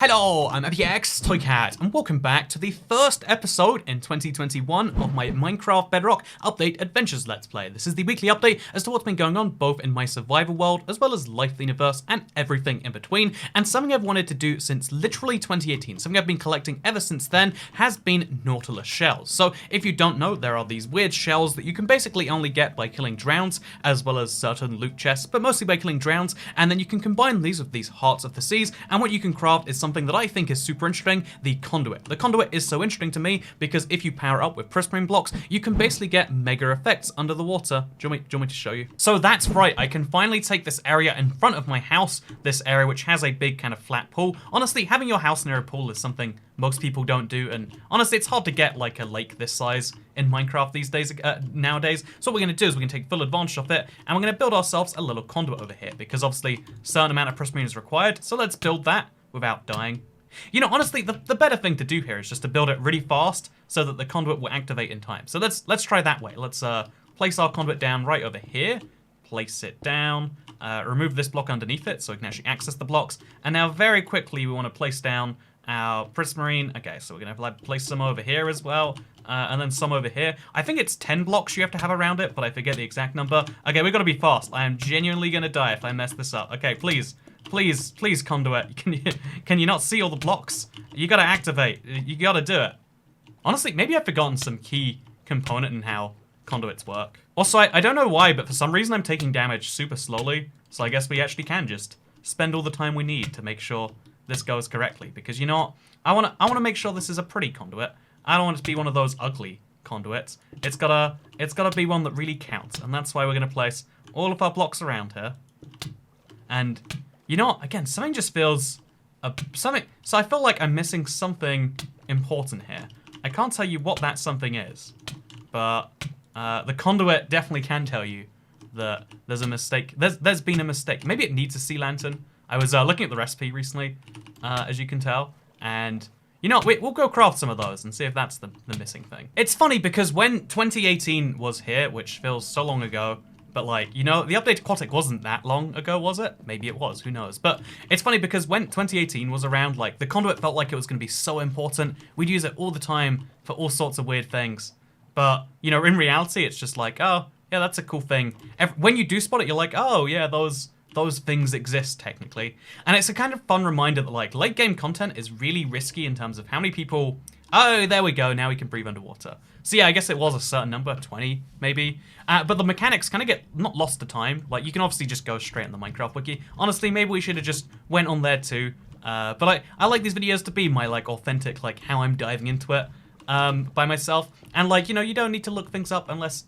Hello, I'm Hexed, ToycatA, and welcome back to the first episode in 2021 of my Minecraft Bedrock Update Adventures Let's Play. This is the weekly update as to what's been going on both in my survival world as well as life, the universe, and everything in between. And something I've wanted to do since literally 2018, something I've been collecting ever since then, has been Nautilus shells. So if you don't know, there are these weird shells that you can basically only get by killing drowns, as well as certain loot chests, but mostly by killing drowns, and then you can combine these with these hearts of the seas, and what you can craft is something that I think is super interesting, the conduit. The conduit is so interesting to me because if you power up with prismarine blocks, you can basically get mega effects under the water. Do you want me to show you? So that's right, I can finally take this area in front of my house, this area which has a big kind of flat pool. Honestly, having your house near a pool is something most people don't do, and honestly, it's hard to get like a lake this size in Minecraft these days, nowadays. So what we're gonna do is we're gonna take full advantage of it, and we're gonna build ourselves a little conduit over here, because obviously a certain amount of prismarine is required, so let's build that without dying. You know, honestly, the better thing to do here is just to build it really fast so that the conduit will activate in time. So let's try that way. Let's place our conduit down right over here, place it down, remove this block underneath it so we can actually access the blocks, and now very quickly we want to place down our prismarine. Okay, so we're gonna have to place some over here as well, and then some over here. I think it's 10 blocks you have to have around it, but I forget the exact number. Okay, we gotta be fast. I am genuinely gonna die if I mess this up. Okay, please, conduit. Can you not see all the blocks? You gotta activate. You gotta do it. Honestly, maybe I've forgotten some key component in how conduits work. Also, I don't know why, but for some reason I'm taking damage super slowly, so I guess we actually can just spend all the time we need to make sure this goes correctly, because you know what? I wanna make sure this is a pretty conduit. I don't want it to be one of those ugly conduits. It's gotta be one that really counts, and that's why we're gonna place all of our blocks around here. And you know what? Again, something just feels something. So I feel like I'm missing something important here. I can't tell you what that something is, but the conduit definitely can tell you that there's a mistake. There's been a mistake. Maybe it needs a sea lantern. I was looking at the recipe recently, as you can tell, and you know, we'll go craft some of those and see if that's the missing thing. It's funny because when 2018 was here, which feels so long ago, but like, you know, the update to Aquatic wasn't that long ago, was it? Maybe it was, who knows? But it's funny because when 2018 was around, like, the conduit felt like it was going to be so important. We'd use it all the time for all sorts of weird things. But, you know, in reality, it's just like, oh, yeah, that's a cool thing. When you do spot it, you're like, oh, yeah, those things exist, technically. And it's a kind of fun reminder that, like, late game content is really risky in terms of how many people... Oh, there we go, now we can breathe underwater. So yeah, I guess it was a certain number, 20, maybe. But the mechanics kind of get not lost to time. Like, you can obviously just go straight on the Minecraft wiki. Honestly, maybe we should have just went on there too. But I like these videos to be my, like, authentic, like, how I'm diving into it by myself. And, like, you know, you don't need to look things up unless...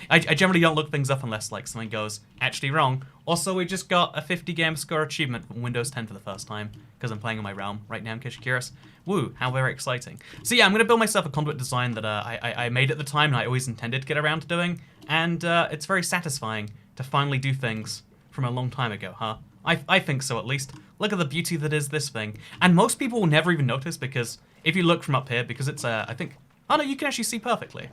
I generally don't look things up unless, like, something goes actually wrong. Also, we just got a 50 game score achievement from Windows 10 for the first time, because I'm playing on my realm right now, in case you're curious. Woo, how very exciting. So yeah, I'm going to build myself a conduit design that I made at the time and I always intended to get around to doing, and it's very satisfying to finally do things from a long time ago, huh? I think so, at least. Look at the beauty that is this thing. And most people will never even notice, because if you look from up here, because it's, I think... Oh no, you can actually see perfectly.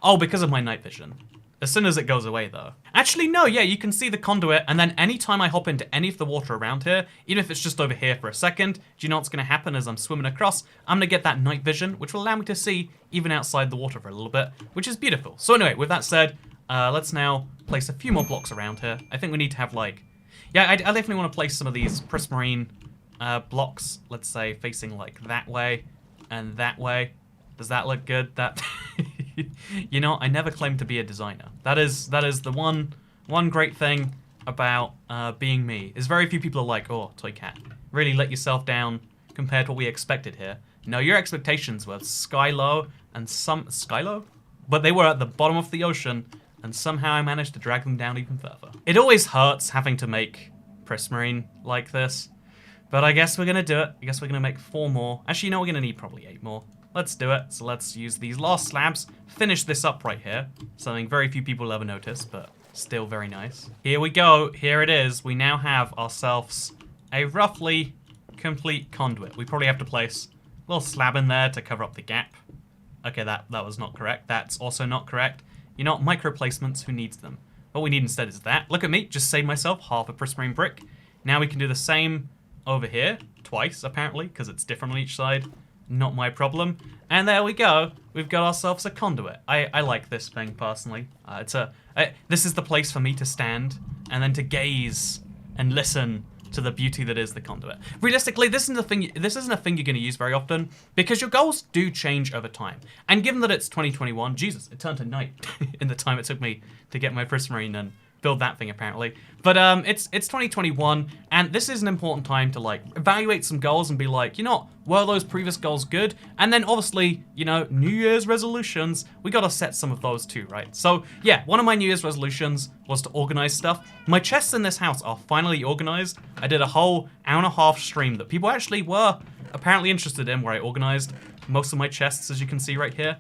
Oh, because of my night vision. As soon as it goes away, though. Actually, no, yeah, you can see the conduit, and then anytime I hop into any of the water around here, even if it's just over here for a second, do you know what's going to happen as I'm swimming across? I'm going to get that night vision, which will allow me to see even outside the water for a little bit, which is beautiful. So anyway, with that said, let's now place a few more blocks around here. I think we need to have, like... Yeah, I definitely want to place some of these prismarine blocks, let's say, facing, like, that way and that way. Does that look good? That... You know, I never claimed to be a designer. That is the one great thing about being me, is very few people are like, oh, ToycatA, really let yourself down compared to what we expected here. No, your expectations were sky low, and sky low? But they were at the bottom of the ocean, and somehow I managed to drag them down even further. It always hurts having to make prismarine like this, but I guess we're gonna do it. I guess we're gonna make 4 more. Actually, you know, we're gonna need probably 8 more. Let's do it. So let's use these last slabs, finish this up right here. Something very few people ever notice, but still very nice. Here we go. Here it is. We now have ourselves a roughly complete conduit. We probably have to place a little slab in there to cover up the gap. Okay, that was not correct. That's also not correct. You know, micro placements, who needs them? What we need instead is that. Look at me, just saved myself half a prismarine brick. Now we can do the same over here twice, apparently, because it's different on each side. Not my problem. And there we go. We've got ourselves a conduit. I like this thing, personally. This is the place for me to stand and then to gaze and listen to the beauty that is the conduit. Realistically, this isn't a thing you're going to use very often because your goals do change over time. And given that it's 2021, Jesus, it turned to night in the time it took me to get my prismarine and build that thing, apparently. But it's 2021, and this is an important time to like evaluate some goals and be like, you know, were those previous goals good? And then obviously, you know, New Year's resolutions, we gotta set some of those too, right? So yeah, one of my New Year's resolutions was to organize stuff. My chests in this house are finally organized. I did a whole hour-and-a-half stream that people actually were apparently interested in, where I organized most of my chests, as you can see right here.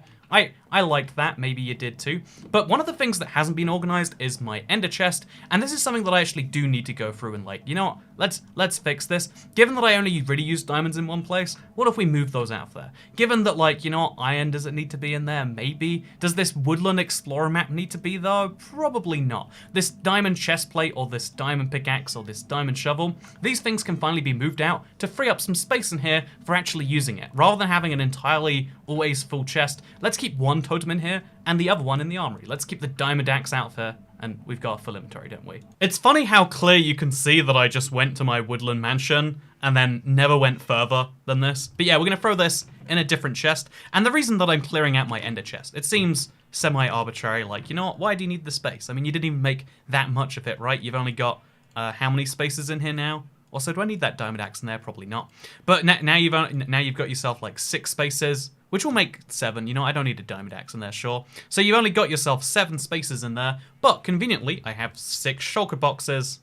I liked that, maybe you did too. But one of the things that hasn't been organized is my ender chest, and this is something that I actually do need to go through and like, you know what, let's fix this. Given that I only really use diamonds in one place, what if we move those out there? Given that like, you know what, iron does it need to be in there? Maybe. Does this woodland explorer map need to be though? Probably not. This diamond chest plate or this diamond pickaxe or this diamond shovel, these things can finally be moved out to free up some space in here for actually using it. Rather than having an entirely always full chest, let's keep one totem in here and the other one in the armory. Let's keep the diamond axe out there, and we've got a full inventory, don't we? It's funny how clear you can see that I just went to my woodland mansion and then never went further than this. But yeah, we're gonna throw this in a different chest, and the reason that I'm clearing out my ender chest, it seems semi-arbitrary, like, you know what, why do you need the space? I mean, you didn't even make that much of it, right? You've only got how many spaces in here now? Also, do I need that diamond axe in there? Probably not. But now you've got yourself like 6 spaces, which will make 7. You know, I don't need a diamond axe in there, sure. So you've only got yourself 7 spaces in there, but conveniently, I have 6 shulker boxes.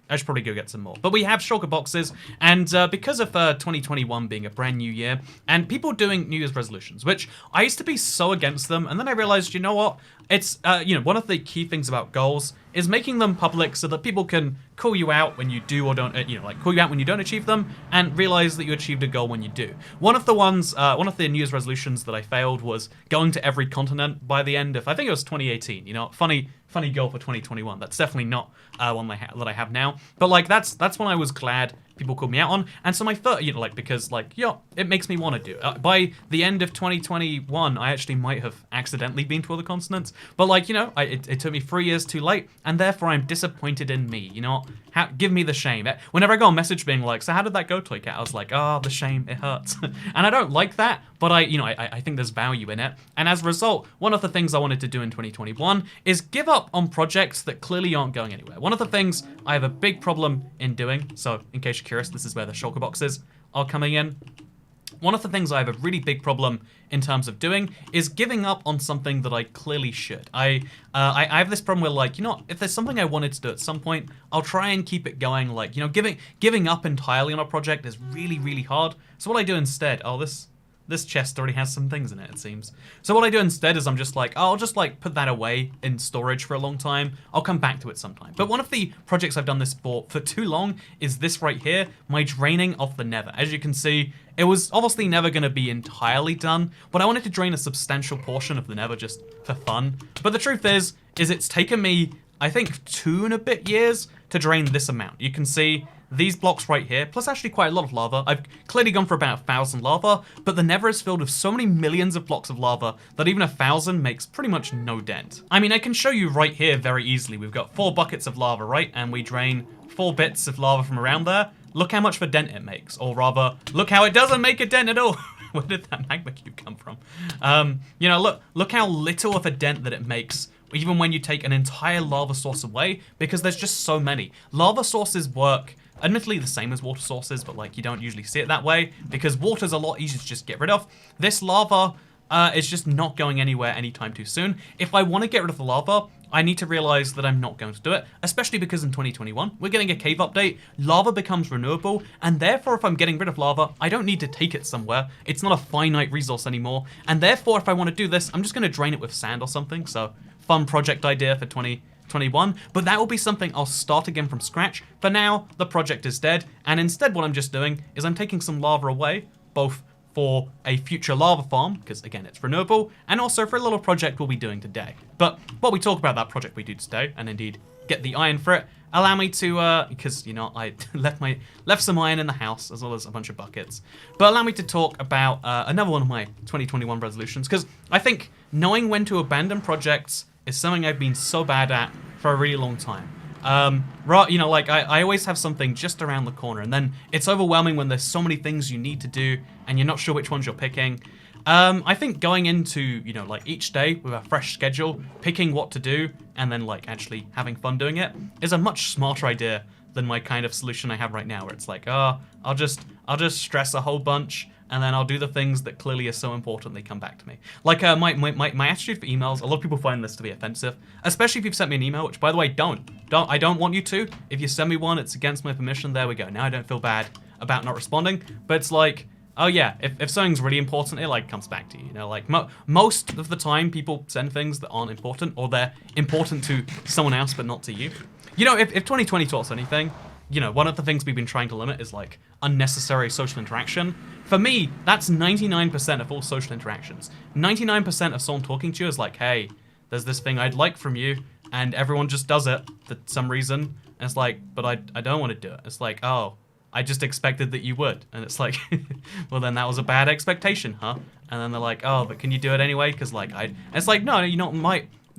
I should probably go get some more. But we have shulker boxes, and because of 2021 being a brand new year, and people doing New Year's resolutions, which I used to be so against them, and then I realized, you know what? It's, you know, one of the key things about goals is making them public so that people can call you out when you do or don't, you know, like call you out when you don't achieve them and realize that you achieved a goal when you do. One of the New Year's resolutions that I failed was going to every continent by the end of, I think it was 2018, you know, funny goal for 2021. That's definitely not one that I have now. But like, that's when I was glad people called me out on. And so my first, you know, like, because like, yeah, it makes me want to do it. By the end of 2021, I actually might have accidentally been to other continents. But like, you know, it took me 3 years too late, and therefore I'm disappointed in me, you know? Give me the shame. Whenever I got a message being like, so how did that go, ToycatA? I was like, oh, the shame, it hurts. And I don't like that, but I think there's value in it. And as a result, one of the things I wanted to do in 2021 is give up on projects that clearly aren't going anywhere. One of the things I have a big problem in doing, so in case you're curious, this is where the shulker boxes are coming in. One of the things I have a really big problem in terms of doing is giving up on something that I clearly should. I have this problem where, like, you know, if there's something I wanted to do at some point, I'll try and keep it going. Like, you know, giving up entirely on a project is really, really hard. So what I do instead, this chest already has some things in it, it seems. So what I do instead is I'm just like, I'll just like put that away in storage for a long time. I'll come back to it sometime. But one of the projects I've done this for too long is this right here, my draining of the nether. As you can see, it was obviously never going to be entirely done, but I wanted to drain a substantial portion of the nether just for fun. But the truth is it's taken me, I think, 2 and a bit years to drain this amount. You can see these blocks right here, plus actually quite a lot of lava. I've clearly gone for about 1,000 lava, but the nether is filled with so many millions of blocks of lava that even 1,000 makes pretty much no dent. I mean, I can show you right here very easily. We've got 4 buckets of lava, right? And we drain 4 bits of lava from around there. Look how much of a dent it makes, or rather, look how it doesn't make a dent at all. Where did that magma cube come from? You know, look how little of a dent that it makes, even when you take an entire lava source away, because there's just so many. Lava sources work admittedly the same as water sources, but like you don't usually see it that way because water's a lot easier to just get rid of. This lava is just not going anywhere anytime too soon. If I want to get rid of the lava, I need to realize that I'm not going to do it, especially because in 2021, we're getting a cave update, lava becomes renewable, and therefore if I'm getting rid of lava, I don't need to take it somewhere. It's not a finite resource anymore, and therefore if I want to do this, I'm just going to drain it with sand or something, so fun project idea for 2021, but that will be something I'll start again from scratch. For now, the project is dead, and instead what I'm just doing is I'm taking some lava away, both for a future lava farm, because again, it's renewable, and also for a little project we'll be doing today. But while we talk about that project we do today, and indeed get the iron for it, allow me to, because, you know, I left some iron in the house, as well as a bunch of buckets. But allow me to talk about another one of my 2021 resolutions, because I think knowing when to abandon projects is something I've been so bad at for a really long time. You know, like, I always have something just around the corner, and then it's overwhelming when there's so many things you need to do, and you're not sure which ones you're picking. I think going into, you know, like, each day with a fresh schedule, picking what to do, and then, like, actually having fun doing it is a much smarter idea than my kind of solution I have right now, where it's like, oh, I'll just stress a whole bunch, and then I'll do the things that clearly are so important they come back to me. Like, my attitude for emails, a lot of people find this to be offensive, especially if you've sent me an email, which, by the way, I don't want you to. If you send me one, it's against my permission, there we go. Now I don't feel bad about not responding, but it's like, oh yeah, if something's really important, it, like, comes back to you, you know, like, most of the time people send things that aren't important, or they're important to someone else but not to you. You know, if 2020 taught us anything, you know, one of the things we've been trying to limit is, like, unnecessary social interaction. For me, that's 99% of all social interactions. 99% of someone talking to you is like, hey, there's this thing I'd like from you, and everyone just does it for some reason, and it's like, but I don't want to do it. It's like, oh, I just expected that you would. And it's like, well, then that was a bad expectation, huh? And then they're like, oh, but can you do it anyway? Because, like, it's like, no, you know,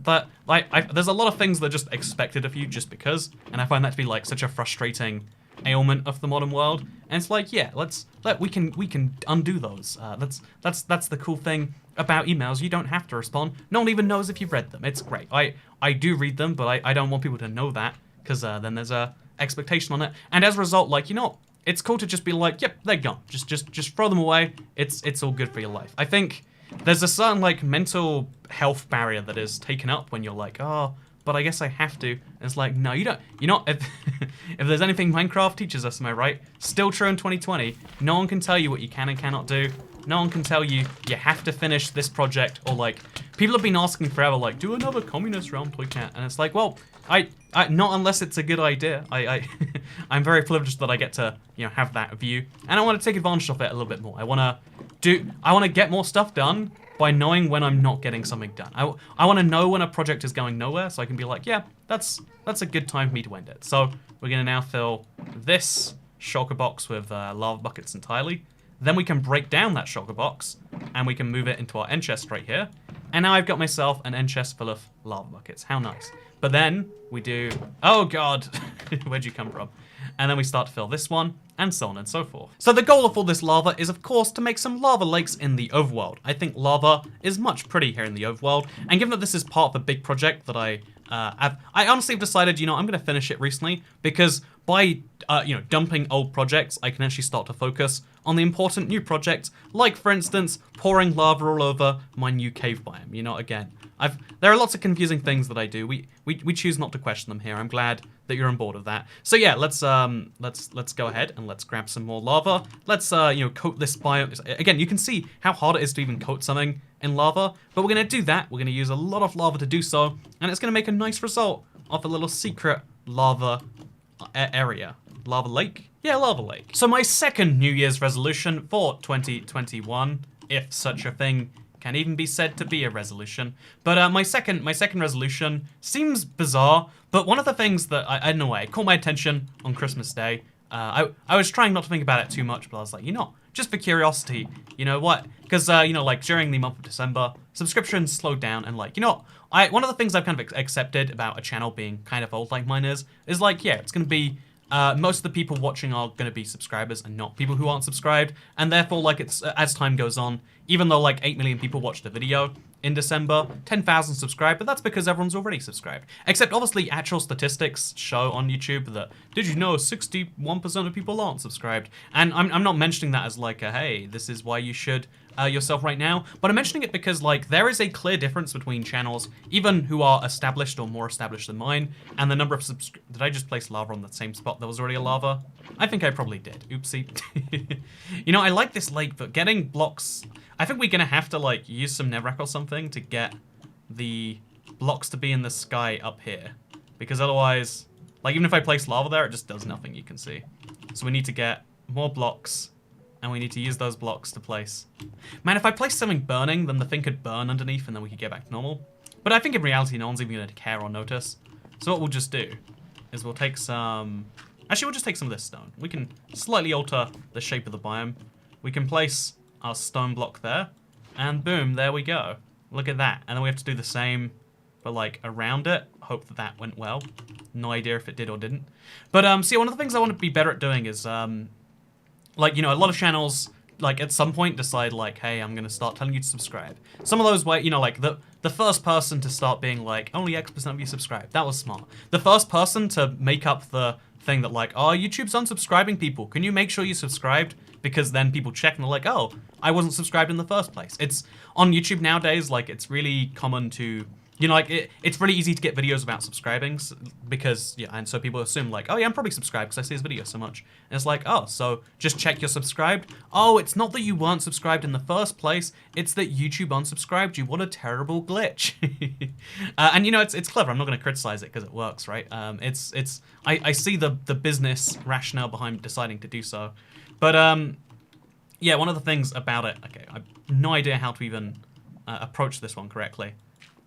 there's a lot of things that are just expected of you just because, and I find that to be, like, such a frustrating ailment of the modern world. And it's like, yeah, we can undo those. That's the cool thing about emails. You don't have to respond. No one even knows if you've read them. It's great. I do read them, but I don't want people to know that, because then there's a expectation on it, and as a result, like, you know, it's cool to just be like, yep, they're gone. Just throw them away. It's all good for your life. I think there's a certain, like, mental health barrier that is taken up when you're like, oh, but I guess I have to. And it's like, no, you don't. You know, if there's anything Minecraft teaches us, am I right? Still true in 2020. No one can tell you what you can and cannot do. No one can tell you have to finish this project, or, like, people have been asking forever, like, do another communist realm ToycatA, and it's like, well, I not unless it's a good idea. I'm very privileged that I get to, you know, have that view, and I want to take advantage of it a little bit more. I want to get more stuff done by knowing when I'm not getting something done. I want to know when a project is going nowhere, so I can be like, yeah, that's a good time for me to end it. So we're gonna now fill this shulker box with lava buckets entirely. Then we can break down that shulker box, and we can move it into our end chest right here. And now I've got myself an end chest full of lava buckets. How nice. But then we do, oh god, where'd you come from? And then we start to fill this one, and so on and so forth. So the goal of all this lava is, of course, to make some lava lakes in the overworld. I think lava is much pretty here in the overworld, and given that this is part of a big project that I honestly have decided, you know, I'm going to finish it recently, because by, you know, dumping old projects, I can actually start to focus on the important new projects, like, for instance, pouring lava all over my new cave biome. You know, again, there are lots of confusing things that I do. We choose not to question them here. I'm glad that you're on board with that. So yeah, let's go ahead and let's grab some more lava. Let's you know, coat this biome. Again, you can see how hard it is to even coat something in lava, but we're gonna do that. We're gonna use a lot of lava to do so, and it's gonna make a nice result of a little secret lava area. Lava lake? Yeah, lava lake. So my second New Year's resolution for 2021, if such a thing can even be said to be a resolution. But my second resolution seems bizarre, but one of the things that, I don't know, it caught my attention on Christmas Day. I was trying not to think about it too much, but I was like, you know, just for curiosity, you know what? Because, you know, like, during the month of December, subscriptions slowed down, and, like, you know, one of the things I've kind of accepted about a channel being kind of old like mine is like, yeah, it's going to be, most of the people watching are going to be subscribers and not people who aren't subscribed, and therefore, like, it's, as time goes on, even though, like, 8 million people watched the video in December, 10,000 subscribed, but that's because everyone's already subscribed. Except, obviously, actual statistics show on YouTube that, did you know 61% of people aren't subscribed? And I'm not mentioning that as, like, hey, this is why you should yourself right now, but I'm mentioning it because, like, there is a clear difference between channels, even who are established or more established than mine, and the number of Did I just place lava on that same spot that was already a lava? I think I probably did. Oopsie. You know, I like this lake, but getting blocks... I think we're gonna have to, like, use some netherrack or something to get the blocks to be in the sky up here, because otherwise, like, even if I place lava there, it just does nothing, you can see. So we need to get more blocks, and we need to use those blocks to place. Man, if I place something burning, then the thing could burn underneath, and then we could get back to normal. But I think in reality, no one's even gonna care or notice. So what we'll just do is we'll take some... Actually, we'll just take some of this stone. We can slightly alter the shape of the biome. We can place our stone block there, and boom, there we go. Look at that. And then we have to do the same, but like around it. Hope that that went well. No idea if it did or didn't. But so yeah, one of the things I want to be better at doing is like, you know, a lot of channels like at some point decide like, hey, I'm gonna start telling you to subscribe. Some of those, you know, like the first person to start being like, only X% of you subscribe. That was smart. The first person to make up the thing that like, oh, YouTube's unsubscribing people. Can you make sure you subscribed? Because then people check and they're like, oh, I wasn't subscribed in the first place. It's on YouTube nowadays, like it's really common to, you know, like it's really easy to get videos about subscribing because, yeah, and so people assume like, oh yeah, I'm probably subscribed because I see his video so much. And it's like, oh, so just check you're subscribed. Oh, it's not that you weren't subscribed in the first place. It's that YouTube unsubscribed you. What a terrible glitch. And you know, it's clever. I'm not going to criticize it because it works, right? I see the business rationale behind deciding to do so. But yeah, one of the things about it, okay, I have no idea how to even approach this one correctly.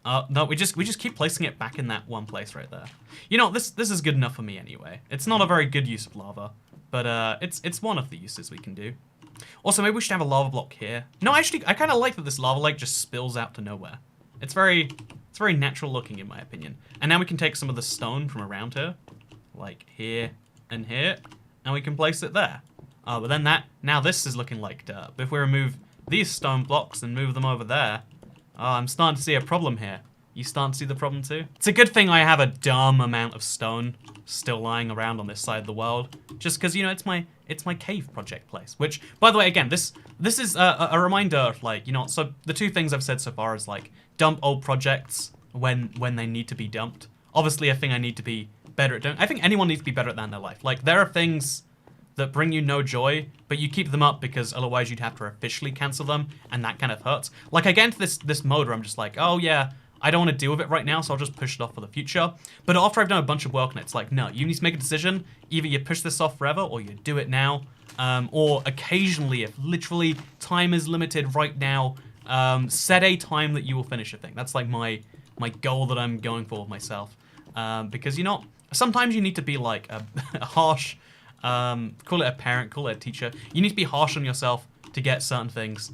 No, we just keep placing it back in that one place right there. You know, this is good enough for me anyway. It's not a very good use of lava, but it's one of the uses we can do. Also, maybe we should have a lava block here. No, actually, I kind of like that this lava lake just spills out to nowhere. It's very natural looking in my opinion. And now we can take some of the stone from around here, like here and here, and we can place it there. But then now this is looking like dirt. But if we remove these stone blocks and move them over there, I'm starting to see a problem here. You starting to see the problem too? It's a good thing I have a dumb amount of stone still lying around on this side of the world, just because, you know, it's my cave project place. Which, by the way, again, this is a reminder of, like, you know, so the two things I've said so far is like dump old projects when they need to be dumped. Obviously, a thing I need to be better at doing. I think anyone needs to be better at that in their life. Like, there are things that bring you no joy, but you keep them up because otherwise you'd have to officially cancel them, and that kind of hurts. Like, I get into this mode where I'm just like, oh yeah, I don't want to deal with it right now, so I'll just push it off for the future. But after I've done a bunch of work on it, it's like, no, you need to make a decision. Either you push this off forever, or you do it now. Or occasionally, if literally time is limited right now, set a time that you will finish a thing. That's like my goal that I'm going for myself. Because, you know, sometimes you need to be like a harsh, call it a parent, call it a teacher. You need to be harsh on yourself to get certain things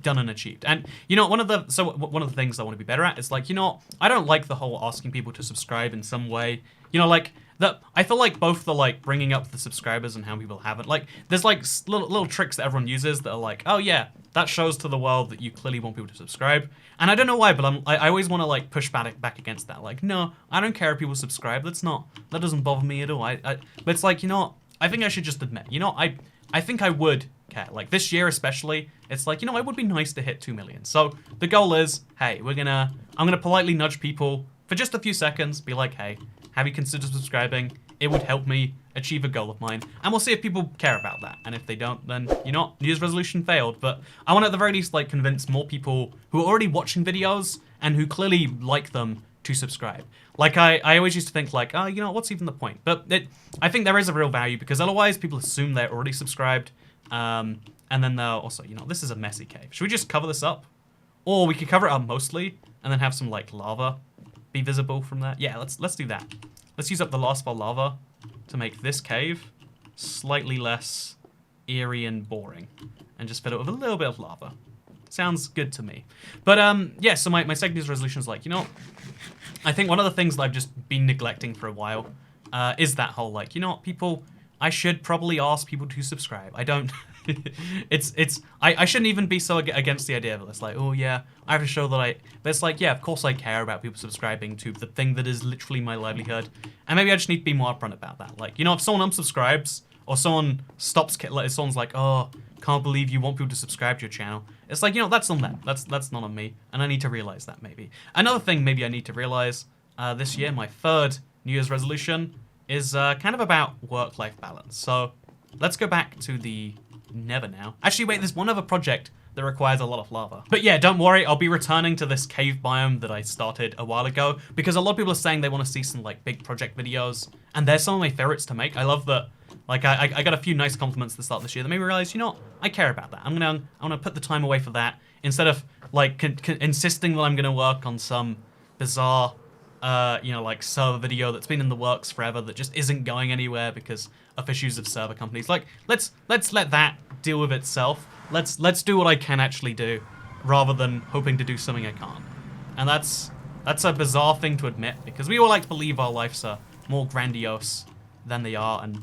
done and achieved. And you know, one of the things I want to be better at is like, you know, I don't like the whole asking people to subscribe in some way. You know, like that. I feel like both the like bringing up the subscribers and how people haven't. Like, there's like little tricks that everyone uses that are like, oh yeah, that shows to the world that you clearly want people to subscribe. And I don't know why, but I always want to like push back against that. Like, no, I don't care if people subscribe. That doesn't bother me at all. But it's like, you know, I think I should just admit, you know, I think I would care. Like, this year especially, it's like, you know, it would be nice to hit 2 million. So the goal is, hey, I'm gonna politely nudge people for just a few seconds, be like, hey, have you considered subscribing? It would help me achieve a goal of mine. And we'll see if people care about that. And if they don't, then, you know, New Year's resolution failed. But I want to at the very least, like, convince more people who are already watching videos and who clearly like them to subscribe. Like, I always used to think, like, oh, you know, what's even the point? But I think there is a real value, because otherwise people assume they're already subscribed. And then they'll also, you know, this is a messy cave. Should we just cover this up? Or we could cover it up mostly and then have some, like, lava be visible from there. Yeah, let's do that. Let's use up the last of our lava to make this cave slightly less eerie and boring, and just fill it with a little bit of lava. Sounds good to me. But yeah, so my second New Year's resolution is like, you know, I think one of the things that I've just been neglecting for a while is that whole, like, you know what, people, I should probably ask people to subscribe. I don't, I shouldn't even be so against the idea of it. It's like, oh yeah, I have to show that but it's like, yeah, of course I care about people subscribing to the thing that is literally my livelihood. And maybe I just need to be more upfront about that. Like, you know, if someone unsubscribes, or someone stops, like, someone's like, oh, can't believe you want people to subscribe to your channel. It's like, you know, that's on them. That's not on me. And I need to realize that, maybe. Another thing maybe I need to realize this year, my third New Year's resolution, is kind of about work-life balance. So let's go back to the Nether now. Actually, wait, there's one other project that requires a lot of lava. But yeah, don't worry, I'll be returning to this cave biome that I started a while ago, because a lot of people are saying they want to see some, like, big project videos, and they're some of my favorites to make. I love that. Like, I got a few nice compliments at the start of this year that made me realize, you know, I care about that. I'm gonna put the time away for that, instead of, like, insisting that I'm gonna work on some bizarre you know, like server video that's been in the works forever that just isn't going anywhere because of issues of server companies. Like, let's let that deal with itself. Let's do what I can actually do, rather than hoping to do something I can't. And that's a bizarre thing to admit, because we all like to believe our lives are more grandiose than they are, and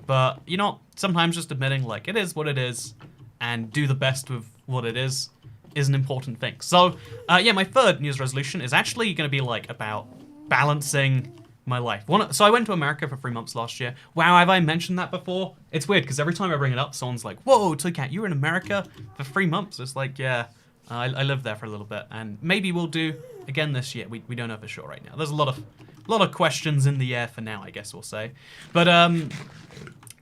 but you know, sometimes just admitting like it is what it is and do the best with what it is an important thing. So yeah, my third New Year's resolution is actually going to be like about balancing my life. So I went to America for 3 months last year. Wow, have I mentioned that before? It's weird because every time I bring it up, someone's like, "Whoa, ToycatA, you were in America for 3 months?" It's like, yeah, I lived there for a little bit, and maybe we'll do again this year. We don't know for sure right now. There's a lot of questions in the air for now, I guess we'll say. But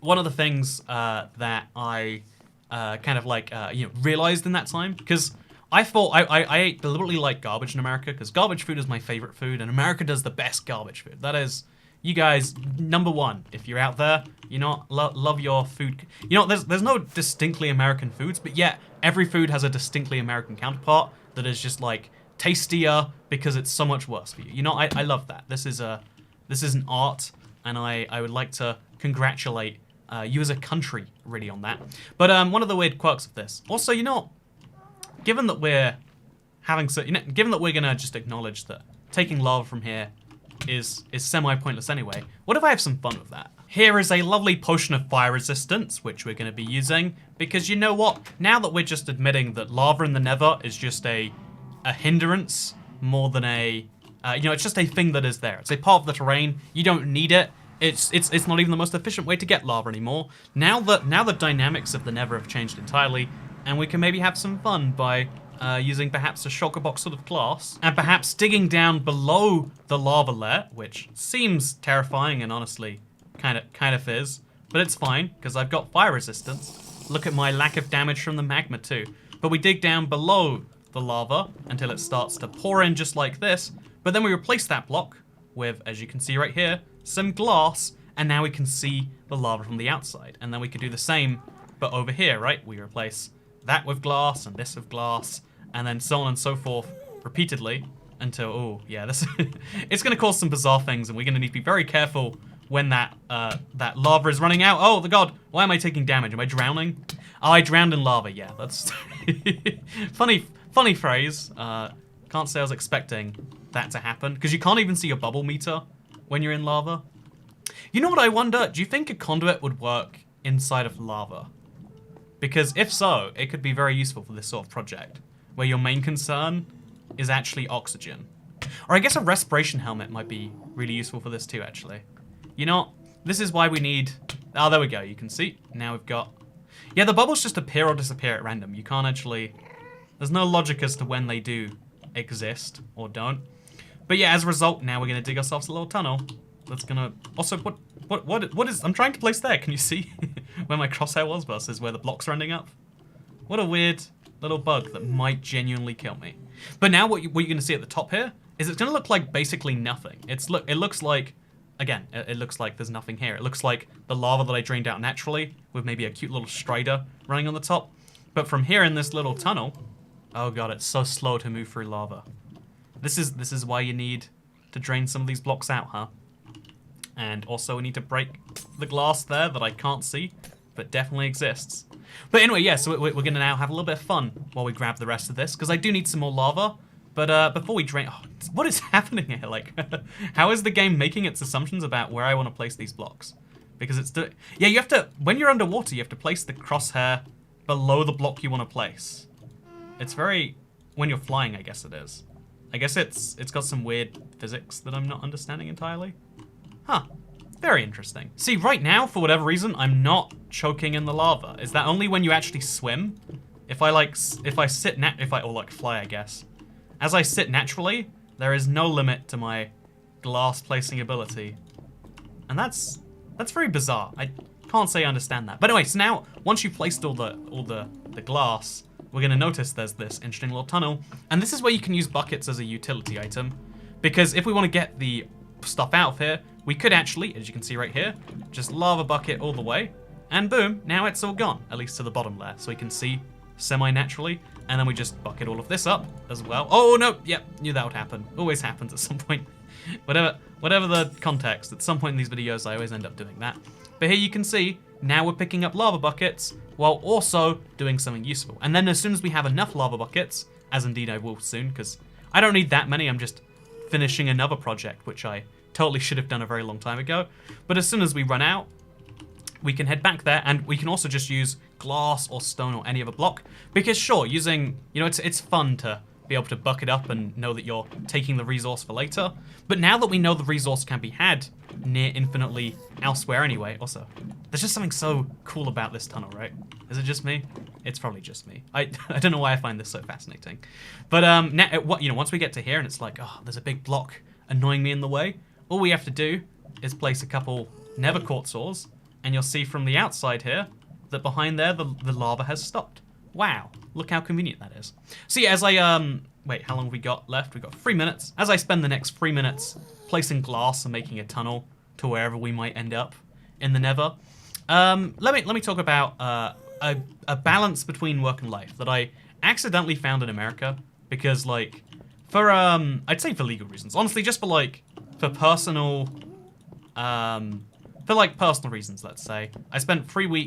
one of the things that I kind of like you know, realized in that time, because I thought I ate deliberately like garbage in America, because garbage food is my favorite food, and America does the best garbage food. That is, you guys, #1, if you're out there, you know, love your food. You know, there's no distinctly American foods, but yet every food has a distinctly American counterpart that is just like tastier because it's so much worse for you. You know, I love that. This is an art, and I would like to congratulate you as a country really on that. But one of the weird quirks of this, also, you know, given that we're having so, you know, given that we're gonna just acknowledge that taking lava from here is semi-pointless anyway, what if I have some fun with that? Here is a lovely potion of fire resistance, which we're gonna be using, because you know what? Now that we're just admitting that lava in the Nether is just a hindrance more than a, you know, it's just a thing that is there. It's a part of the terrain. You don't need it. It's not even the most efficient way to get lava anymore. Now the dynamics of the Nether have changed entirely, and we can maybe have some fun by using perhaps a shulker box sort of glass, and perhaps digging down below the lava layer, which seems terrifying and honestly kind of is, but it's fine because I've got fire resistance. Look at my lack of damage from the magma too. But we dig down below the lava until it starts to pour in just like this, but then we replace that block with, as you can see right here, some glass, and now we can see the lava from the outside. And then we could do the same, but over here, right? We replace that with glass and this with glass, and then so on and so forth repeatedly until, oh yeah, this it's gonna cause some bizarre things, and we're gonna need to be very careful when that lava is running out. Oh the god, why am I taking damage? Am I drowning? Oh, I drowned in lava. Yeah, that's funny phrase. Can't say I was expecting that to happen, because you can't even see your bubble meter when you're in lava. You know what I wonder? Do you think a conduit would work inside of lava? Because if so, it could be very useful for this sort of project, where your main concern is actually oxygen. Or I guess a respiration helmet might be really useful for this too, actually. You know, this is why we need... Oh, there we go, you can see. Now we've got... Yeah, the bubbles just appear or disappear at random. You can't actually... There's no logic as to when they do exist or don't. But yeah, as a result, now we're going to dig ourselves a little tunnel. That's going to... Also, what is... I'm trying to place there. Can you see where my crosshair was versus where the blocks are ending up? What a weird little bug that might genuinely kill me. But now what you're going to see at the top here is it's going to look like basically nothing. It looks like... Again, it looks like there's nothing here. It looks like the lava that I drained out naturally with maybe a cute little strider running on the top. But from here in this little tunnel... Oh god, it's so slow to move through lava. This is why you need to drain some of these blocks out, huh? And also we need to break the glass there that I can't see, but definitely exists. But anyway, yeah, so we're going to now have a little bit of fun while we grab the rest of this, because I do need some more lava. But before we drain... Oh, what is happening here? Like, how is the game making its assumptions about where I want to place these blocks? Because it's... Yeah, you have to... When you're underwater, you have to place the crosshair below the block you want to place. It's very... When you're flying, I guess it is. I guess it's got some weird physics that I'm not understanding entirely. Huh. Very interesting. See, right now, for whatever reason, I'm not choking in the lava. Is that only when you actually swim? Or like fly, I guess. As I sit naturally, there is no limit to my glass placing ability. And that's very bizarre. I can't say I understand that. But anyway, so now, once you've placed all the glass, we're going to notice there's this interesting little tunnel. And this is where you can use buckets as a utility item. Because if we want to get the stuff out of here, we could actually, as you can see right here, just lava bucket all the way. And boom, now it's all gone, at least to the bottom layer. So we can see semi-naturally, and then we just bucket all of this up as well. Oh no, yep, knew that would happen. Always happens at some point. Whatever the context, at some point in these videos I always end up doing that. But here you can see, now we're picking up lava buckets while also doing something useful. And then as soon as we have enough lava buckets, as indeed I will soon, because I don't need that many, I'm just finishing another project, which I totally should have done a very long time ago. But as soon as we run out, we can head back there, and we can also just use glass or stone or any other block. Because sure, using, it's fun to be able to bucket up and know that you're taking the resource for later. But now that we know the resource can be had near infinitely elsewhere anyway, also, there's just something so cool about this tunnel, right? Is it just me? It's probably just me. I don't know why I find this so fascinating. But now, once we get to here and it's like, oh, there's a big block annoying me in the way, all we have to do is place a couple nether quartz ores, and you'll see from the outside here that behind there the lava has stopped. Wow, look how convenient that is. So yeah, as I, wait, how long have we got left? We've got 3 minutes. As I spend the next 3 minutes placing glass and making a tunnel to wherever we might end up in the nether, let me talk about a balance between work and life that I accidentally found in America because, like, for, I'd say for legal reasons. Honestly, just for, like, for personal, personal reasons, let's say. I spent 3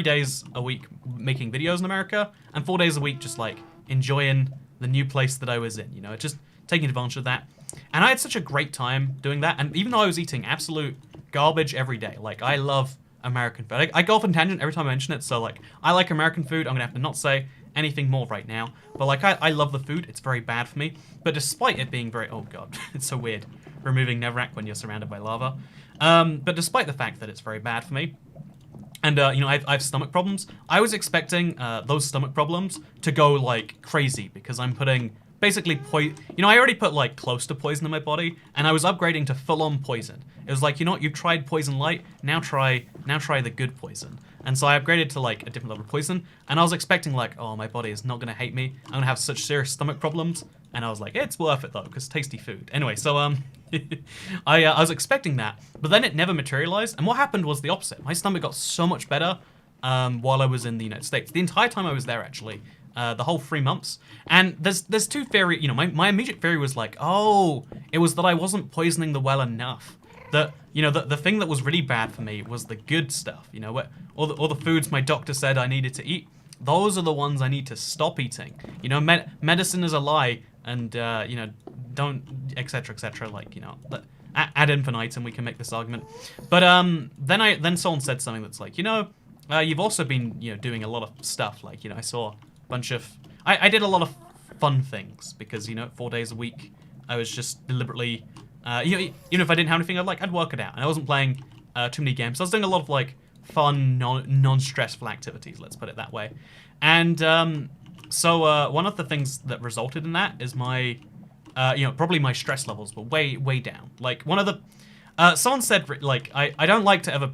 days a week making videos in America, and 4 days a week just, like, enjoying the new place that I was in, just taking advantage of that. And I had such a great time doing that, and even though I was eating absolute garbage every day, like, I love American food. I go off on tangent every time I mention it, so, like, I like American food. I'm gonna have to not say anything more right now, but, like, I love the food. It's very bad for me, but despite it being very, oh god, it's so weird removing netherrack when you're surrounded by lava. But despite the fact that it's very bad for me, and I have stomach problems, I was expecting those stomach problems to go like crazy because I'm putting basically I already put like close to poison in my body, and I was upgrading to full-on poison. It was like, you've tried poison light, now try the good poison. And so I upgraded to like a different level of poison, and I was expecting like, oh, my body is not gonna hate me. I'm gonna have such serious stomach problems. And I was like, it's worth it though, because tasty food. Anyway, so I was expecting that, but then it never materialized. And what happened was the opposite. My stomach got so much better while I was in the United States. The entire time I was there, actually, the whole 3 months. And there's two theories. My immediate theory was like, oh, it was that I wasn't poisoning the well enough. That the thing that was really bad for me was the good stuff. All the foods my doctor said I needed to eat. Those are the ones I need to stop eating. Medicine is a lie, and don't etc etc. Like ad infinitum, we can make this argument. But then someone said something that's like, you've also been doing a lot of stuff. Like I saw a bunch of I did a lot of fun things because 4 days a week I was just deliberately even if I didn't have anything, I'd work it out, and I wasn't playing too many games. So I was doing a lot of like fun, non-stressful activities, let's put it that way. And so one of the things that resulted in that is my, probably my stress levels were way down. Like one of the, someone said, like, I don't like to ever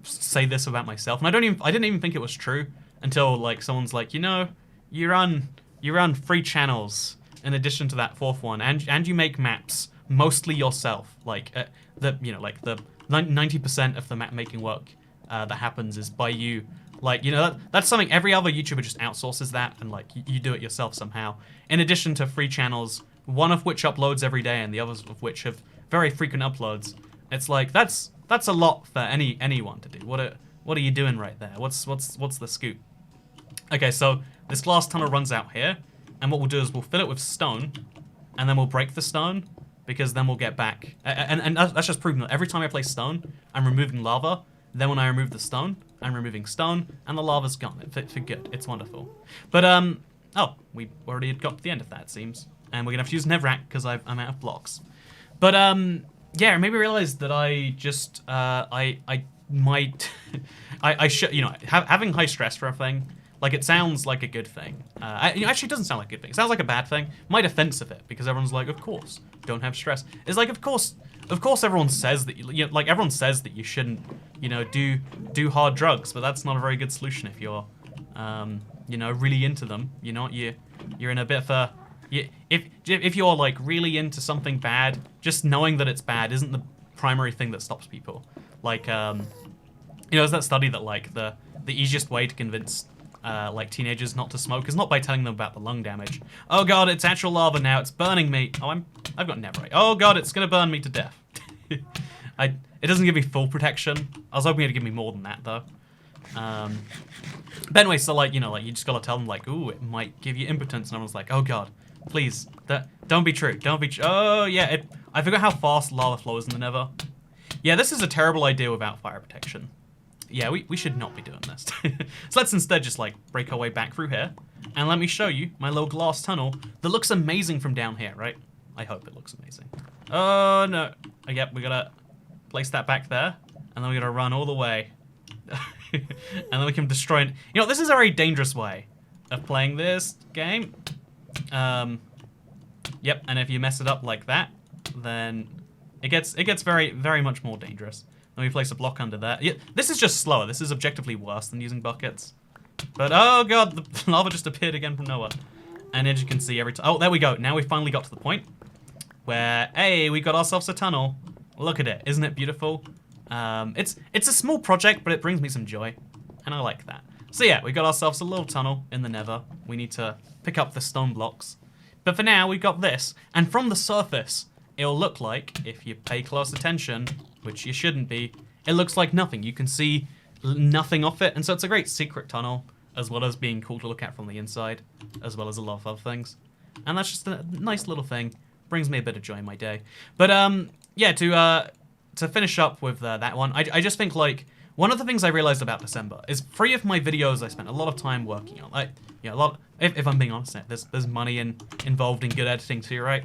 say this about myself, and I didn't even think it was true until like someone's like, you run 3 channels in addition to that 4th one, and you make maps mostly yourself. Like the 90% of the map making work that happens is by you. Like, that's something every other YouTuber just outsources that, and like you do it yourself somehow. In addition to 3 channels, one of which uploads every day, and the others of which have very frequent uploads. It's like that's a lot for anyone to do. What are you doing right there? What's the scoop? Okay, so this glass tunnel runs out here, and what we'll do is we'll fill it with stone, and then we'll break the stone, because then we'll get back. And that's just proving that every time I place stone, I'm removing lava. Then when I remove the stone, I'm removing stone, and the lava's gone for good. It's wonderful. But, oh, we already had got to the end of that, it seems. And we're gonna have to use netherrack because I'm out of blocks. But, yeah, it made me realize that I just, I might, I should, having high stress for a thing, like, it sounds like a good thing. Actually, it doesn't sound like a good thing. It sounds like a bad thing. My defense of it, because everyone's like, of course, don't have stress. It's like, of course everyone says that, like, everyone says that you shouldn't, do hard drugs, but that's not a very good solution if you're, really into them. You're in a bit of a, if you're, like, really into something bad, just knowing that it's bad isn't the primary thing that stops people. Like, there's that study that, like, the easiest way to convince like teenagers not to smoke is not by telling them about the lung damage. Oh god, it's actual lava now. It's burning me. Oh, I've got netherite. Oh god, it's gonna burn me to death. It doesn't give me full protection. I was hoping it'd give me more than that though. But anyway, so like, you know, like you just gotta tell them like, ooh, it might give you impotence, and everyone's like, oh god, please, don't be true, don't be. Oh yeah, I forgot how fast lava flows in the Nether. Yeah, this is a terrible idea without fire protection. Yeah, we should not be doing this. So let's instead just like break our way back through here, and let me show you my little glass tunnel that looks amazing from down here, right? I hope it looks amazing. Oh no, yep, we gotta place that back there, and then we gotta run all the way. And then we can destroy it. You know, this is a very dangerous way of playing this game. Yep, and if you mess it up like that, then it gets very, very much more dangerous. Then we place a block under there. Yeah, this is just slower. This is objectively worse than using buckets. But oh god, the lava just appeared again from nowhere. And as you can see every time. Oh, there we go. Now we finally got to the point where, hey, we got ourselves a tunnel. Look at it. Isn't it beautiful? It's a small project, but it brings me some joy, and I like that. So yeah, we got ourselves a little tunnel in the Nether. We need to pick up the stone blocks. But for now, we got this, and from the surface, it'll look like, if you pay close attention, which you shouldn't be, it looks like nothing. You can see nothing off it, and so it's a great secret tunnel, as well as being cool to look at from the inside, as well as a lot of other things. And that's just a nice little thing. Brings me a bit of joy in my day. But yeah, to finish up with that one, I just think, like, one of the things I realized about December is 3 of my videos I spent a lot of time working on. Like, you know, if I'm being honest, there's money involved in good editing too, right?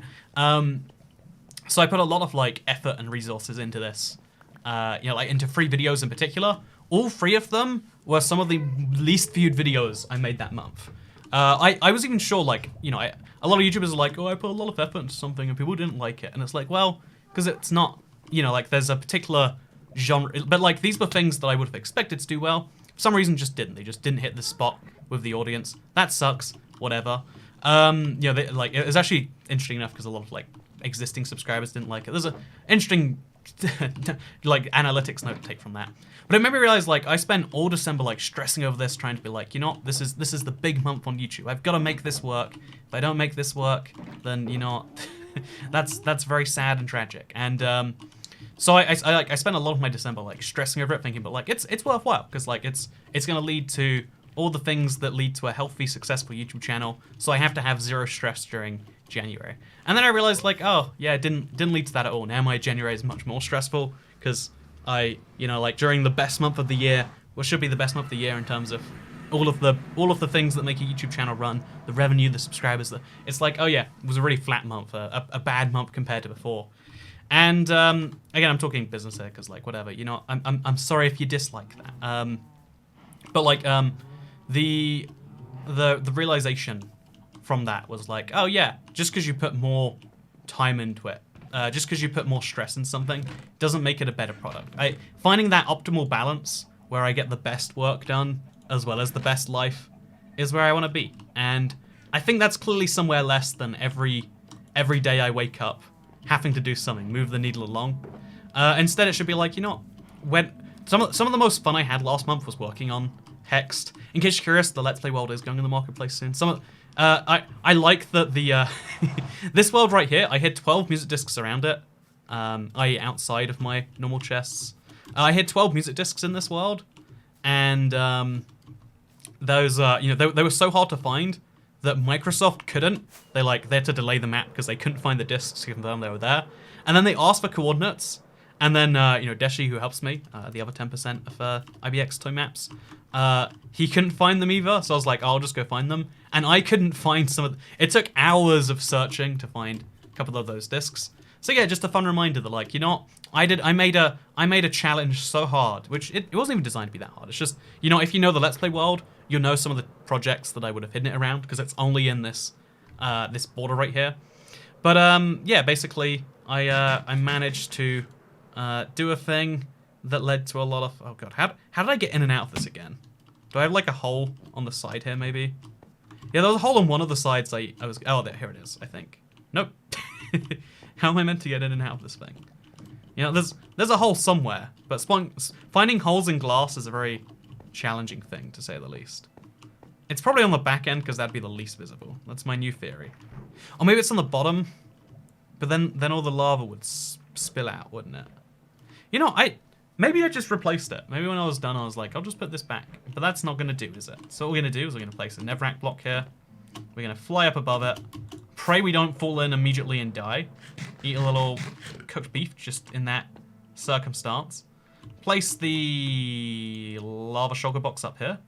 So I put a lot of, like, effort and resources into this, you know, like, into 3 videos in particular. All 3 of them were some of the least viewed videos I made that month. I was even sure, like, you know, a lot of YouTubers are like, oh, I put a lot of effort into something and people didn't like it. And it's like, well, because it's not, you know, like, there's a particular genre, but like, these were things that I would have expected to do well. For some reason, just didn't. They just didn't hit the spot with the audience. That sucks. Whatever. You know, like, it was actually interesting enough because a lot of, like, existing subscribers didn't like it. There's an interesting, like, analytics note to take from that. But it made me realize, like, I spent all December, like, stressing over this, trying to be like, you know, this is the big month on YouTube. I've got to make this work. If I don't make this work, then, you know, that's very sad and tragic. And so I spent a lot of my December, like, stressing over it, thinking, but, like, it's worthwhile because, like, it's gonna lead to all the things that lead to a healthy, successful YouTube channel. So I have to have 0 stress during January. And then I realized, like, oh yeah, it didn't lead to that at all. Now my January is much more stressful because you know, like, during the best month of the year, what should be the best month of the year in terms of all of the things that make a YouTube channel run, the revenue, the subscribers, it's like, oh yeah, it was a really flat month, a bad month compared to before. And again, I'm talking business here because, like, whatever, you know, I'm sorry if you dislike that. But like the realization from that was like, oh yeah, just because you put more time into it, just because you put more stress in something, doesn't make it a better product. Finding that optimal balance where I get the best work done as well as the best life is where I want to be. And I think that's clearly somewhere less than every day I wake up having to do something, move the needle along. Instead, it should be like, you know, when some of the most fun I had last month was working on Hexed. In case you're curious, the Let's Play world is going in the marketplace soon. I like that the this world right here, I hid 12 music discs around it, i.e. outside of my normal chests. I hid 12 music discs in this world, and those you know, they were so hard to find that Microsoft couldn't. They had to delay the map because they couldn't find the discs to confirm they were there. And then they asked for coordinates, and then you know, Deshi, who helps me, the other 10% of IBX Toy Maps, he couldn't find them either. So I was like, I'll just go find them. And I couldn't find some of it took hours of searching to find a couple of those discs. So yeah, just a fun reminder that, like, you know, I made a challenge so hard, which it wasn't even designed to be that hard. It's just, you know, if you know the Let's Play world, you'll know some of the projects that I would have hidden it around because it's only in this this border right here. But yeah, basically I managed to do a thing that led to a lot of, oh god, how did I get in and out of this again? Do I have like a hole on the side here maybe? Yeah, there was a hole on one of the sides I was, oh there, here it is, I think. Nope. How am I meant to get in and out of this thing? You know, there's a hole somewhere, but finding holes in glass is a very challenging thing, to say the least. It's probably on the back end because that'd be the least visible. That's my new theory. Or maybe it's on the bottom, but then all the lava would spill out, wouldn't it? You know, maybe I just replaced it. Maybe when I was done, I was like, I'll just put this back. But that's not going to do, is it? So what we're going to do is we're going to place a Nevrac block here. We're going to fly up above it. Pray we don't fall in immediately and die. Eat a little cooked beef just in that circumstance. Place the lava shulker box up here.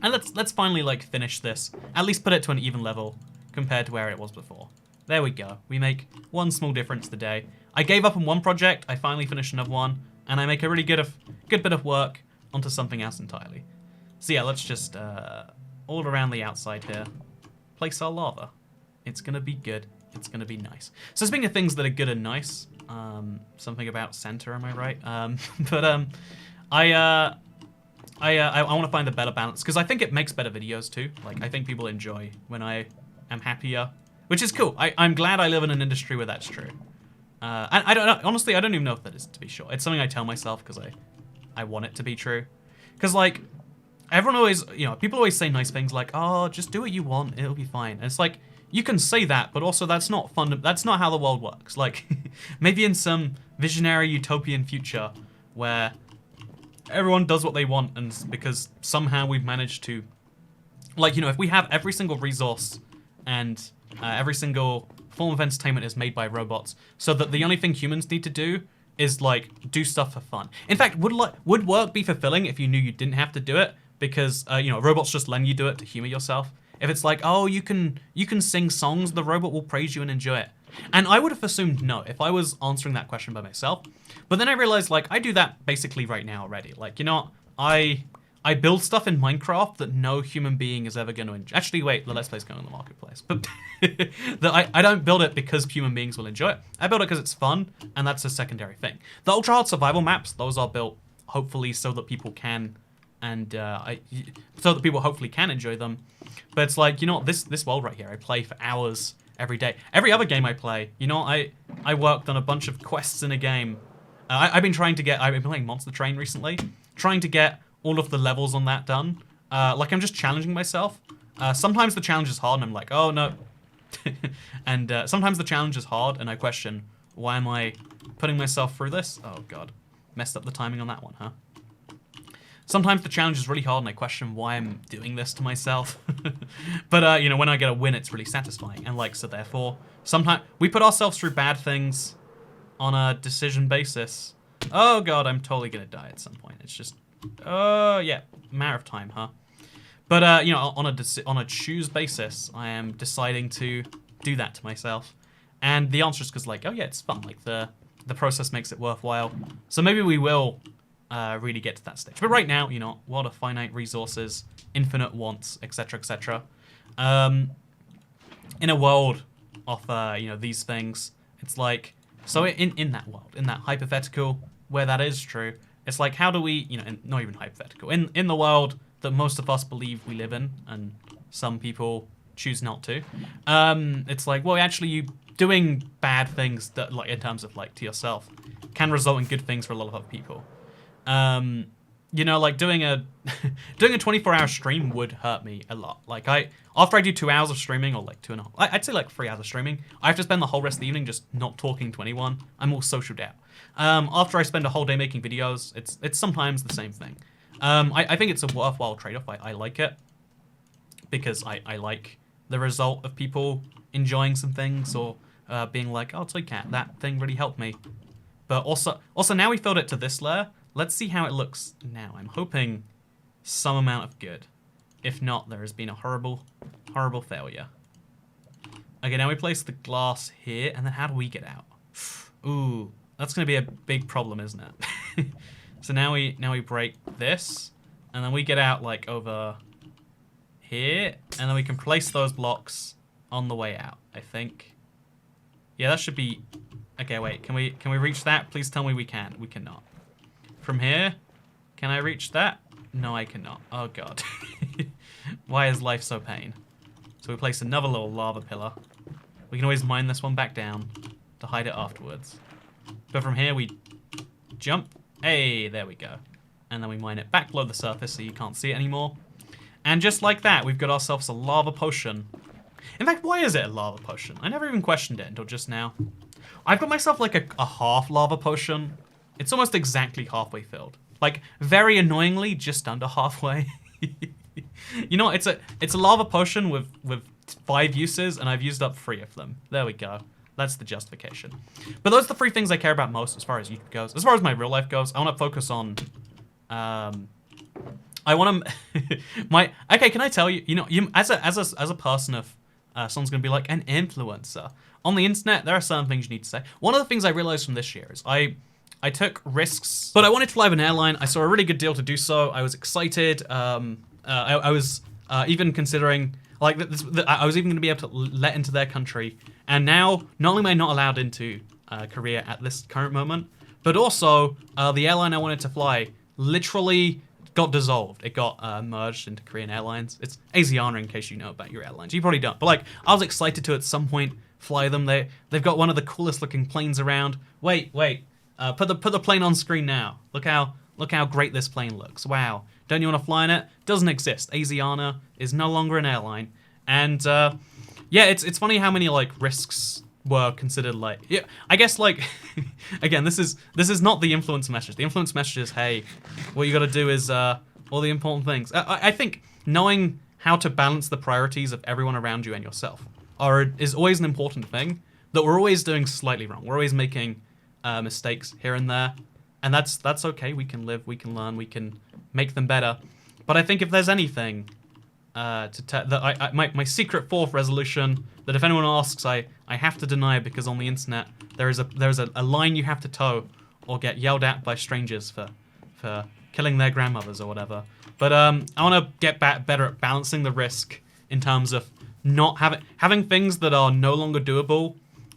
And let's finally like finish this. At least put it to an even level compared to where it was before. There we go. We make one small difference today. I gave up on one project, I finally finished another one, and I make a really good bit of work onto something else entirely. So yeah, let's just all around the outside here place our lava. It's gonna be good. It's gonna be nice. So speaking of things that are good and nice, something about center, am I right? I want to find the better balance because I think it makes better videos too. Like I think people enjoy when I am happier, which is cool. I'm glad I live in an industry where that's true. And I don't know, honestly, I don't even know if that is to be sure. It's something I tell myself because I want it to be true. Because like everyone always, you know, people always say nice things like, "Oh, just do what you want, it'll be fine." And it's like you can say that, but also that's not fun. That's not how the world works. Like maybe in some visionary utopian future where everyone does what they want, and because somehow we've managed to, like, you know, if we have every single resource and every single form of entertainment is made by robots, so that the only thing humans need to do is like do stuff for fun. In fact, would work be fulfilling if you knew you didn't have to do it because you know, robots just letting you do it to humor yourself? If it's like, oh, you can sing songs, the robot will praise you and enjoy it. And I would have assumed no if I was answering that question by myself. But then I realized, like, I do that basically right now already. Like, you know, I build stuff in Minecraft that no human being is ever going to enjoy. Actually, wait, the Let's Play's going on the marketplace. But I don't build it because human beings will enjoy it. I build it because it's fun, and that's a secondary thing. The ultra hard survival maps, those are built hopefully so that people can, and so that people hopefully can enjoy them. But it's like, you know, this world right here, I play for hours every day. Every other game I play, you know, I worked on a bunch of quests in a game. I've been playing Monster Train recently, trying to get all of the levels on that done. Like I'm just challenging myself. Sometimes the challenge is hard and I'm like, oh no. And sometimes the challenge is hard and I question, why am I putting myself through this? Oh God, messed up the timing on that one, huh? Sometimes the challenge is really hard and I question why I'm doing this to myself. But, you know, when I get a win, it's really satisfying. And, like, so therefore, sometimes we put ourselves through bad things on a decision basis. Oh, God, I'm totally going to die at some point. It's just, yeah, matter of time, huh? But, you know, on a choose basis, I am deciding to do that to myself. And the answer is because, like, oh, yeah, it's fun. Like, the process makes it worthwhile. So maybe we will really get to that stage. But right now, you know, world of finite resources, infinite wants, etc., etc. In a world of, you know, these things, it's like, so in that world, in that hypothetical where that is true, it's like, how do we, you know, not even hypothetical, in the world that most of us believe we live in, and some people choose not to, it's like, well, actually, you doing bad things that, like, in terms of, like, to yourself, can result in good things for a lot of other people. You know, like doing a 24-hour stream would hurt me a lot. Like after I do 2 hours of streaming, or like 2.5, I'd say like 3 hours of streaming, I have to spend the whole rest of the evening just not talking to anyone. I'm all socialed out. After I spend a whole day making videos, it's sometimes the same thing. I think it's a worthwhile trade-off. I like it because I like the result of people enjoying some things or being like, oh, ToycatA, that thing really helped me. But also now we filled it to this layer. Let's see how it looks now. I'm hoping some amount of good. If not, there has been a horrible, horrible failure. Okay, now we place the glass here, and then how do we get out? Ooh, that's going to be a big problem, isn't it? So now we break this, and then we get out like over here, and then we can place those blocks on the way out, I think. Yeah, that should be... Okay, wait, can we reach that? Please tell me we can. We cannot. From here, can I reach that? No, I cannot. Oh, God. Why is life so pain? So we place another little lava pillar. We can always mine this one back down to hide it afterwards. But from here, we jump. Hey, there we go. And then we mine it back below the surface so you can't see it anymore. And just like that, we've got ourselves a lava potion. In fact, why is it a lava potion? I never even questioned it until just now. I've got myself like a half lava potion. It's almost exactly halfway filled. Like, very annoyingly, just under halfway. You know, it's a lava potion with 5 uses, and I've used up 3 of them. There we go. That's the justification. But those are the 3 things I care about most as far as YouTube goes. As far as my real life goes, I want to focus on... I want to... Okay, can I tell you, you know, as a person of... someone's going to be like, an influencer. On the internet, there are certain things you need to say. One of the things I realized from this year is I took risks, but I wanted to fly with an airline. I saw a really good deal to do so. I was excited. I was even considering... Like, I was even going to be able to let into their country. And now, not only am I not allowed into Korea at this current moment, but also the airline I wanted to fly literally got dissolved. It got merged into Korean Airlines. It's Asiana, in case you know about your airlines. You probably don't. But, like, I was excited to, at some point, fly them. They've got one of the coolest looking planes around. Wait. Put the plane on screen now. Look how great this plane looks. Wow. Don't you want to fly in it? Doesn't exist. Asiana is no longer an airline. And yeah, it's funny how many like risks were considered. Like, yeah, I guess like again, this is not the influence message. The influence message is, hey, what you got to do is all the important things. I think knowing how to balance the priorities of everyone around you and yourself is always an important thing that we're always doing slightly wrong. We're always making mistakes here and there, and that's okay. We can live, we can learn, we can make them better. But I think if there's anything my secret 4th resolution that if anyone asks, I have to deny, because on the internet there's a line you have to toe or get yelled at by strangers for killing their grandmothers or whatever. But I want to get better at balancing the risk in terms of not having things that are no longer doable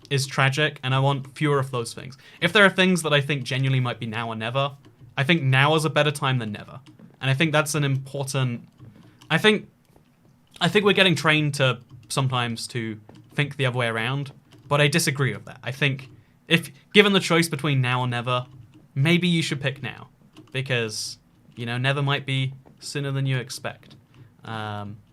is tragic, and I want fewer of those things. If there are things that I think genuinely might be now or never, I think now is a better time than never. And I think that's an important... I think we're getting trained to sometimes to think the other way around, but I disagree with that. I think if given the choice between now or never, maybe you should pick now, because, you know, never might be sooner than you expect.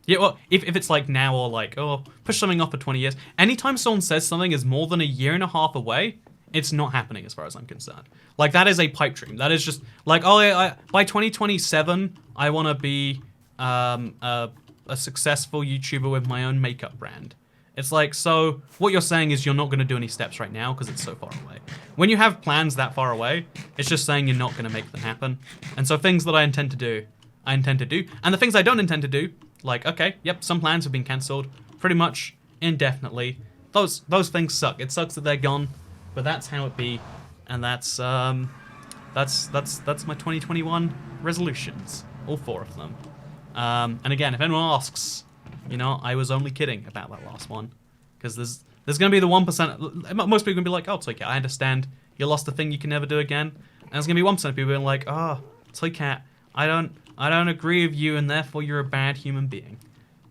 Yeah, well, if it's like now or like, oh, push something off for 20 years. Anytime someone says something is more than a year and a half away, it's not happening as far as I'm concerned. Like, that is a pipe dream. That is just like, oh, by 2027, I want to be a successful YouTuber with my own makeup brand. It's like, so what you're saying is you're not going to do any steps right now because it's so far away. When you have plans that far away, it's just saying you're not going to make them happen. And so things that I intend to do. And the things I don't intend to do, like, okay, yep, some plans have been cancelled pretty much indefinitely. Those things suck. It sucks that they're gone, but that's how it be. And that's my 2021 resolutions, all 4 of them. And again, if anyone asks, you know, I was only kidding about that last one, because there's going to be the 1%. Most people are going to be like, oh, ToycatA, I understand. You lost a thing you can never do again. And there's going to be 1% of people being like, oh, ToycatA, I don't agree with you, and therefore you're a bad human being.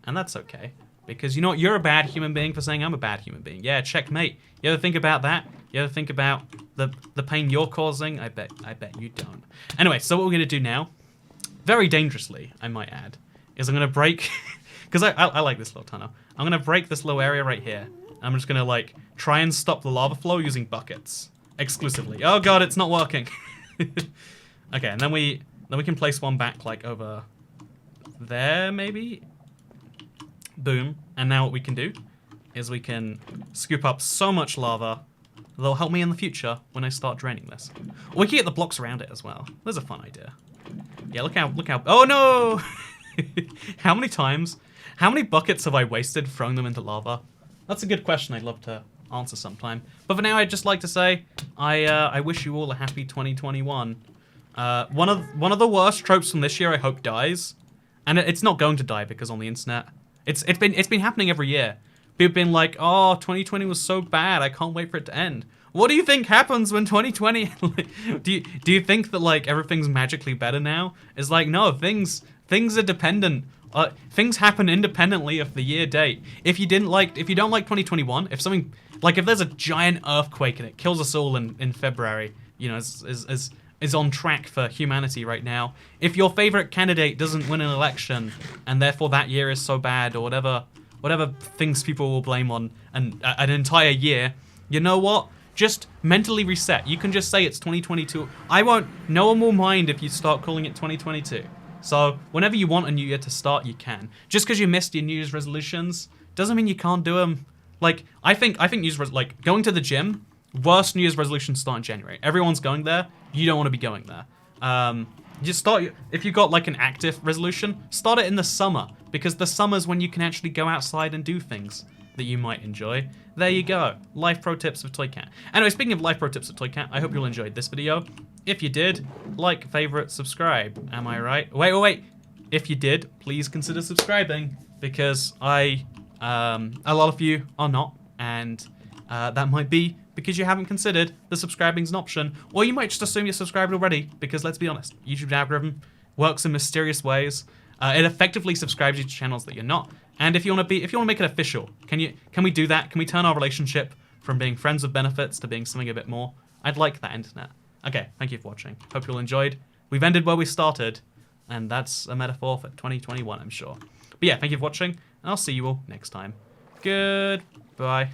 And that's okay, because you know what? You're a bad human being for saying I'm a bad human being. Yeah, checkmate. You ever think about that? You ever think about the pain you're causing? I bet you don't. Anyway, so what we're going to do now, very dangerously, I might add, is I'm going to break, because I like this little tunnel. I'm going to break this little area right here. I'm just going to, like, try and stop the lava flow using buckets exclusively. Oh god, it's not working. Okay, and then we can place one back, like, over there, maybe? Boom. And now what we can do is we can scoop up so much lava that'll help me in the future when I start draining this. Or we can get the blocks around it as well. There's a fun idea. Yeah, look how, oh no! How many buckets have I wasted throwing them into lava? That's a good question I'd love to answer sometime. But for now, I'd just like to say, I wish you all a happy 2021. One of the worst tropes from this year, I hope, dies. And it's not going to die, because on the internet, it's been happening every year. People have been like, oh, 2020 was so bad, I can't wait for it to end. What do you think happens when 2020... do you think that, like, everything's magically better now? It's like, no, things are dependent. Things happen independently of the year date. If you don't like 2021, if there's a giant earthquake and it kills us all in February, you know, as is on track for humanity right now. If your favorite candidate doesn't win an election, and therefore that year is so bad, or whatever things people will blame on an entire year, you know what? Just mentally reset. You can just say it's 2022. No one will mind if you start calling it 2022. So whenever you want a new year to start, you can. Just because you missed your New Year's resolutions doesn't mean you can't do them. Like, I think like going to the gym, worst New Year's resolutions start in January. Everyone's going there. You don't want to be going there. Just start, if you got like an active resolution, start it in the summer, because the summer's when you can actually go outside and do things that you might enjoy. There you go. Life pro tips with ToycatA. Anyway, speaking of life pro tips with ToycatA, I hope you all enjoyed this video. If you did, like, favorite, subscribe. Am I right? Wait. If you did, please consider subscribing, because a lot of you are not, and that might be because you haven't considered the subscribing's an option, or you might just assume you're subscribed already, because let's be honest, YouTube's algorithm works in mysterious ways. It effectively subscribes you to channels that you're not. And if you want to make it official, can we do that? Can we turn our relationship from being friends with benefits to being something a bit more? I'd like that, internet. Okay, thank you for watching. Hope you all enjoyed. We've ended where we started, and that's a metaphor for 2021, I'm sure. But yeah, thank you for watching, and I'll see you all next time. Goodbye.